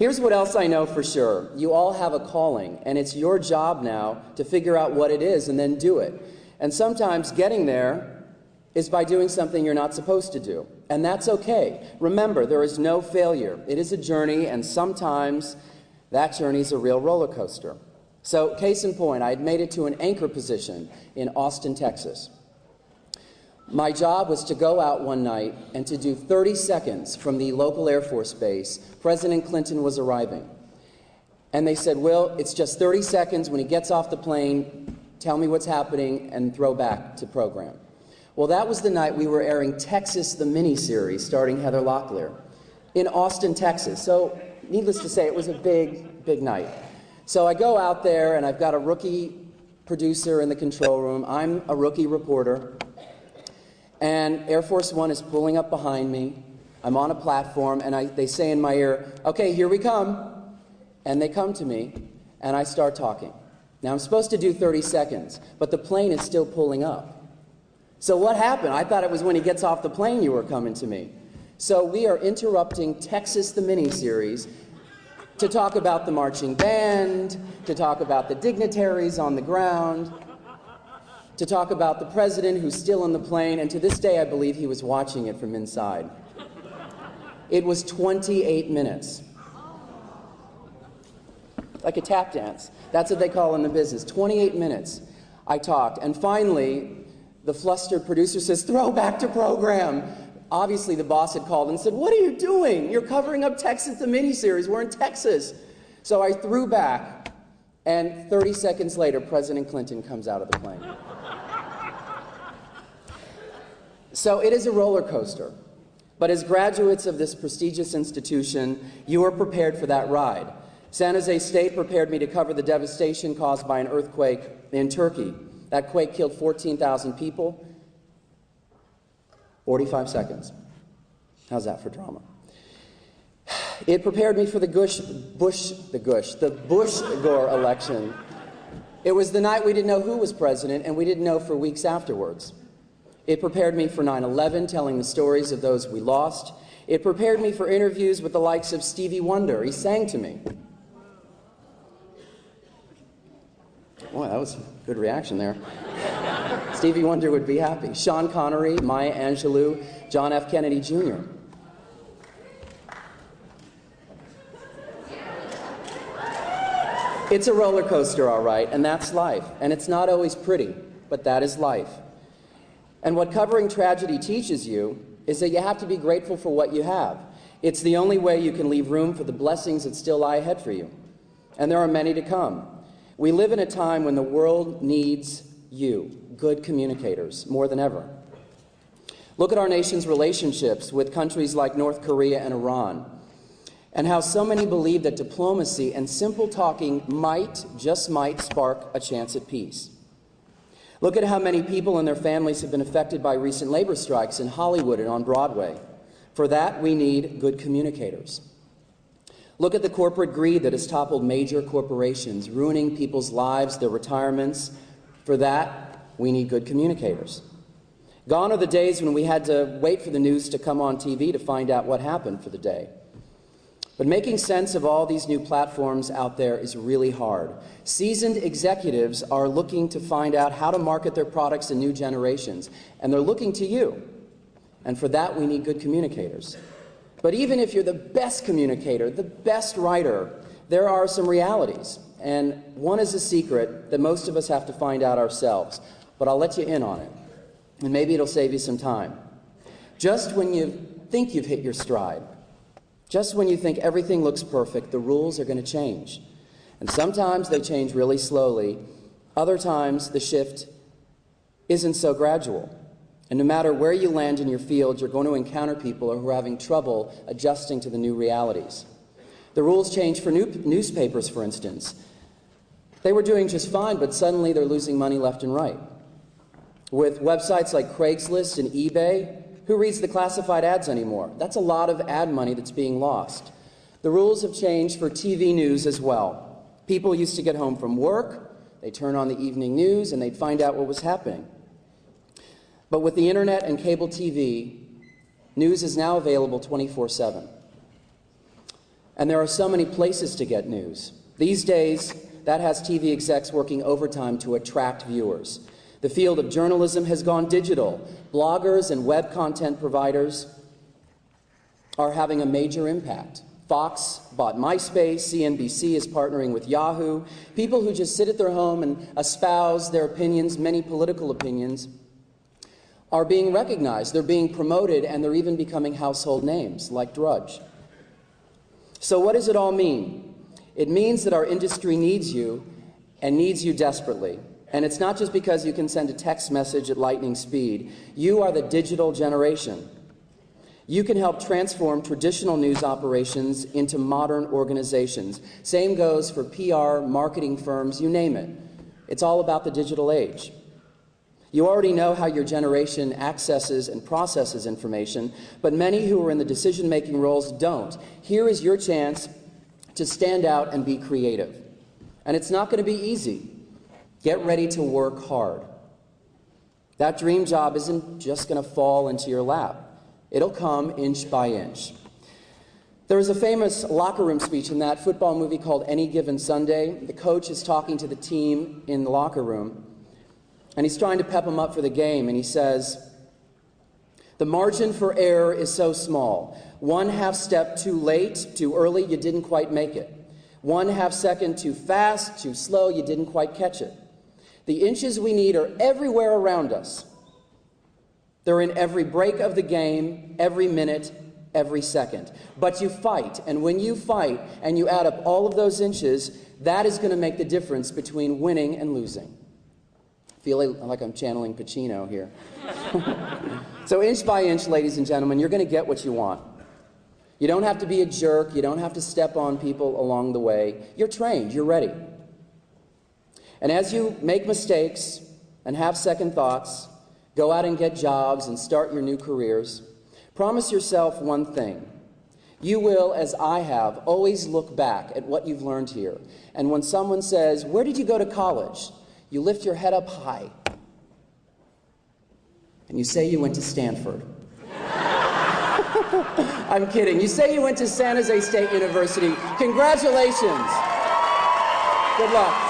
Here's what else I know for sure. You all have a calling, and it's your job now to figure out what it is and then do it. And sometimes getting there is by doing something you're not supposed to do. And that's okay. Remember, there is no failure. It is a journey, and sometimes that journey is a real roller coaster. So, case in point, I had made it to an anchor position in Austin, Texas. My job was to go out one night and to do 30 seconds from the local Air Force base. President Clinton was arriving. And they said, Will, it's just 30 seconds. When he gets off the plane, tell me what's happening and throw back to program. Well, that was the night we were airing Texas, the miniseries, starring Heather Locklear, in Austin, Texas. So, needless to say, it was a big, big night. So I go out there, and I've got a rookie producer in the control room. I'm a rookie reporter. And Air Force One is pulling up behind me. I'm on a platform, and they say in my ear, okay, here we come. And they come to me, and I start talking. Now, I'm supposed to do 30 seconds, but the plane is still pulling up. So what happened? I thought it was when he gets off the plane you were coming to me. So we are interrupting Texas, the miniseries, to talk about the marching band, to talk about the dignitaries on the ground, to talk about the president who's still in the plane, and to this day I believe he was watching it from inside. It was 28 minutes. Like a tap dance. That's what they call in the business. 28 minutes I talked, and finally the flustered producer says, throw back to program. Obviously the boss had called and said, what are you doing? You're covering up Texas, the miniseries. We're in Texas. So I threw back, and 30 seconds later, President Clinton comes out of the plane. So it is a roller coaster. But as graduates of this prestigious institution, you are prepared for that ride. San Jose State prepared me to cover the devastation caused by an earthquake in Turkey. That quake killed 14,000 people. 45 seconds. How's that for drama? It prepared me for the Bush Gore election. It was the night we didn't know who was president, and we didn't know for weeks afterwards. It prepared me for 9/11, telling the stories of those we lost. It prepared me for interviews with the likes of Stevie Wonder. He sang to me. Boy, that was a good reaction there. Stevie Wonder would be happy. Sean Connery, Maya Angelou, John F. Kennedy Jr. It's a roller coaster, all right, and that's life. And it's not always pretty, but that is life. And what covering tragedy teaches you is that you have to be grateful for what you have. It's the only way you can leave room for the blessings that still lie ahead for you. And there are many to come. We live in a time when the world needs you, good communicators, more than ever. Look at our nation's relationships with countries like North Korea and Iran, and how so many believe that diplomacy and simple talking might, just might, spark a chance at peace. Look at how many people and their families have been affected by recent labor strikes in Hollywood and on Broadway. For that, we need good communicators. Look at the corporate greed that has toppled major corporations, ruining people's lives, their retirements. For that, we need good communicators. Gone are the days when we had to wait for the news to come on TV to find out what happened for the day. But making sense of all these new platforms out there is really hard. Seasoned executives are looking to find out how to market their products to new generations, and they're looking to you. And for that, we need good communicators. But even if you're the best communicator, the best writer, there are some realities. And one is a secret that most of us have to find out ourselves. But I'll let you in on it. And maybe it'll save you some time. Just when you think you've hit your stride, just when you think everything looks perfect, the rules are going to change. And sometimes they change really slowly. Other times the shift isn't so gradual. And no matter where you land in your field, you're going to encounter people who are having trouble adjusting to the new realities. The rules change for newspapers, for instance. They were doing just fine, but suddenly they're losing money left and right. With websites like Craigslist and eBay, who reads the classified ads anymore? That's a lot of ad money that's being lost. The rules have changed for TV news as well. People used to get home from work, they'd turn on the evening news, and they'd find out what was happening. But with the internet and cable TV, news is now available 24/7. And there are so many places to get news. These days, that has TV execs working overtime to attract viewers. The field of journalism has gone digital. Bloggers and web content providers are having a major impact. Fox bought MySpace, CNBC is partnering with Yahoo. People who just sit at their home and espouse their opinions, many political opinions, are being recognized, they're being promoted, and they're even becoming household names, like Drudge. So what does it all mean? It means that our industry needs you, and needs you desperately. And it's not just because you can send a text message at lightning speed. You are the digital generation. You can help transform traditional news operations into modern organizations. Same goes for PR, marketing firms, you name it. It's all about the digital age. You already know how your generation accesses and processes information, but many who are in the decision-making roles don't. Here is your chance to stand out and be creative. And it's not going to be easy. Get ready to work hard. That dream job isn't just going to fall into your lap. It'll come inch by inch. There was a famous locker room speech in that football movie called Any Given Sunday. The coach is talking to the team in the locker room, and he's trying to pep them up for the game, and he says, "The margin for error is so small. 1/2 step too late, too early, you didn't quite make it. 1/2 second too fast, too slow, you didn't quite catch it. The inches we need are everywhere around us. They're in every break of the game, every minute, every second. But you fight, and when you fight and you add up all of those inches, that is going to make the difference between winning and losing." I feel like I'm channeling Pacino here. So inch by inch, ladies and gentlemen, you're going to get what you want. You don't have to be a jerk. You don't have to step on people along the way. You're trained. You're ready. And as you make mistakes and have second thoughts, go out and get jobs and start your new careers, promise yourself one thing. You will, as I have, always look back at what you've learned here. And when someone says, "Where did you go to college?" you lift your head up high and you say you went to Stanford. I'm kidding. You say you went to San Jose State University. Congratulations. Good luck.